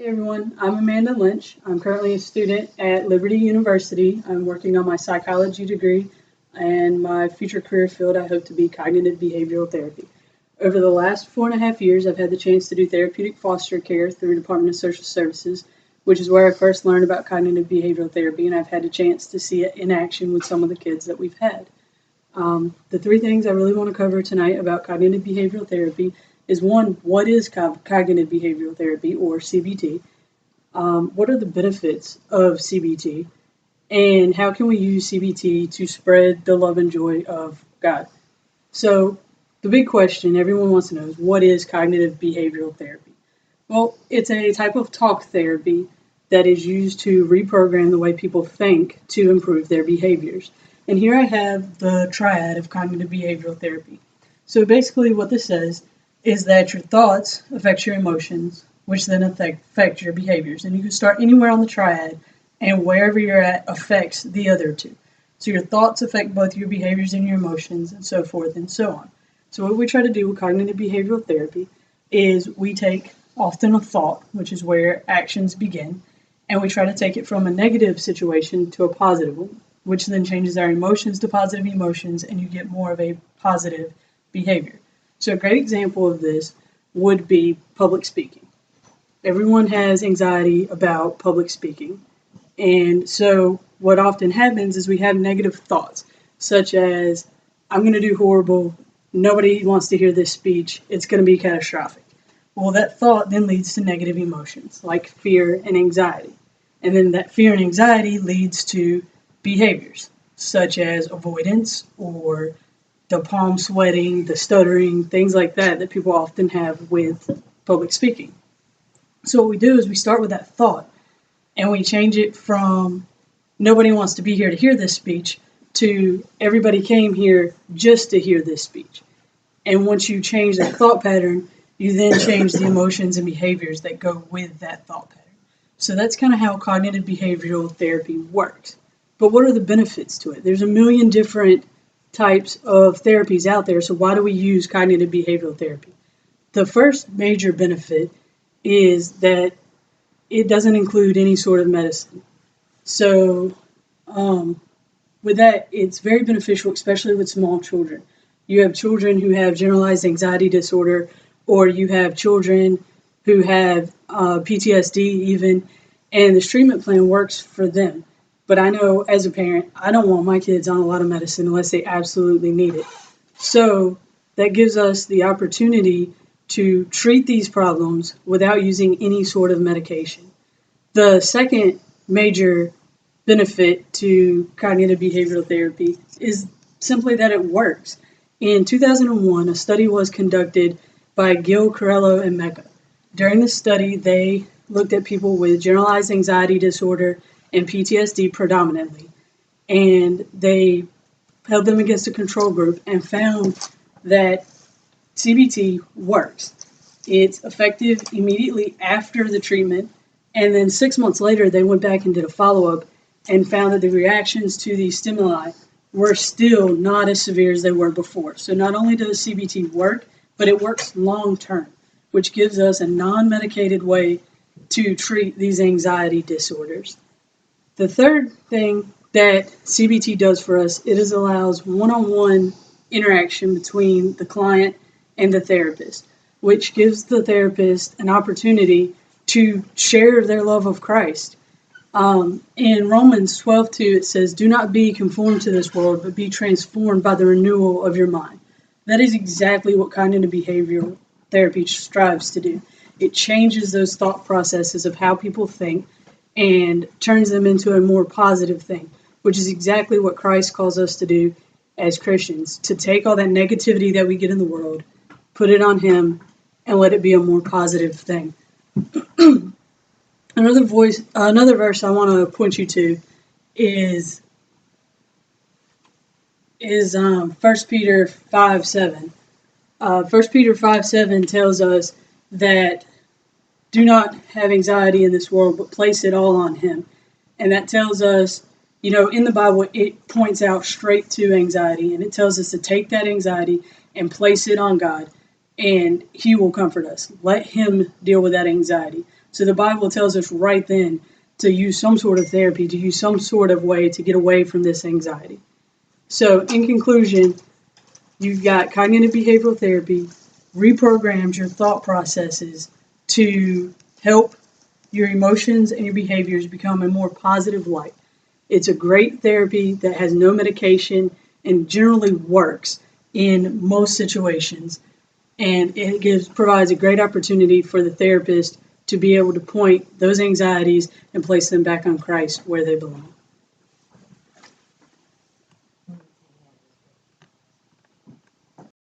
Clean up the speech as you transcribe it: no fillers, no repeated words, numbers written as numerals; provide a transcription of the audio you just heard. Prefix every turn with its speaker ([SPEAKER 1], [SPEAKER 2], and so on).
[SPEAKER 1] Hey everyone, I'm Amanda Lynch. I'm currently a student at Liberty University. I'm working on my psychology degree, and my future career field I hope to be cognitive behavioral therapy. Over the last 4.5 years, I've had the chance to do therapeutic foster care through Department of Social Services, which is where I first learned about cognitive behavioral therapy, and I've had a chance to see it in action with some of the kids that we've had. The three things I really want to cover tonight about cognitive behavioral therapy is one, what is cognitive behavioral therapy or CBT? What are the benefits of CBT? And how can we use CBT to spread the love and joy of God? So, the big question everyone wants to know is what is cognitive behavioral therapy? Well, it's a type of talk therapy that is used to reprogram the way people think to improve their behaviors. And here I have the triad of cognitive behavioral therapy. So basically what this says is that your thoughts affect your emotions, which then affect your behaviors. And you can start anywhere on the triad, and wherever you're at affects the other two. So your thoughts affect both your behaviors and your emotions, and so forth and so on. So what we try to do with cognitive behavioral therapy is we take often a thought, which is where actions begin, and we try to take it from a negative situation to a positive one, which then changes our emotions to positive emotions, and you get more of a positive behavior. So a great example of this would be public speaking. Everyone has anxiety about public speaking. And so what often happens is we have negative thoughts, such as, I'm going to do horrible, nobody wants to hear this speech, it's going to be catastrophic. Well, that thought then leads to negative emotions, like fear and anxiety. And then that fear and anxiety leads to behaviors, such as avoidance or the palm sweating, the stuttering, things like that people often have with public speaking. So what we do is we start with that thought and we change it from nobody wants to be here to hear this speech to everybody came here just to hear this speech. And once you change that thought pattern, you then change the emotions and behaviors that go with that thought pattern. So that's kind of how cognitive behavioral therapy works. But what are the benefits to it? There's a million different types of therapies out there, so why do we use cognitive behavioral therapy? The first major benefit is that it doesn't include any sort of medicine. So with that, it's very beneficial, especially with small children. You have children who have generalized anxiety disorder, or you have children who have PTSD even, and this treatment plan works for them. But I know as a parent, I don't want my kids on a lot of medicine unless they absolutely need it. So that gives us the opportunity to treat these problems without using any sort of medication. The second major benefit to cognitive behavioral therapy is simply that it works. In 2001, a study was conducted by Gil, Carello, and Mecca. During the study, they looked at people with generalized anxiety disorder and PTSD predominantly, and they held them against a control group and found that CBT works. It's effective immediately after the treatment, and then 6 months later they went back and did a follow-up and found that the reactions to these stimuli were still not as severe as they were before. So not only does CBT work, but it works long-term, which gives us a non-medicated way to treat these anxiety disorders. The third thing that CBT does for us, it allows one-on-one interaction between the client and the therapist, which gives the therapist an opportunity to share their love of Christ. In Romans 12:2, it says, "Do not be conformed to this world, but be transformed by the renewal of your mind." That is exactly what cognitive behavioral therapy strives to do. It changes those thought processes of how people think and turns them into a more positive thing, which is exactly what Christ calls us to do as Christians, to take all that negativity that we get in the world, put it on Him, and let it be a more positive thing. Another verse I want to point you to is 1 Peter 5:7. 1 Peter 5:7 tells us that do not have anxiety in this world, but place it all on Him. And that tells us, in the Bible, it points out straight to anxiety, and it tells us to take that anxiety and place it on God, and He will comfort us. Let Him deal with that anxiety. So the Bible tells us right then to use some sort of therapy, to use some sort of way to get away from this anxiety. So in conclusion, you've got cognitive behavioral therapy reprograms your thought processes to help your emotions and your behaviors become a more positive light. It's a great therapy that has no medication and generally works in most situations. And it provides a great opportunity for the therapist to be able to point those anxieties and place them back on Christ where they belong.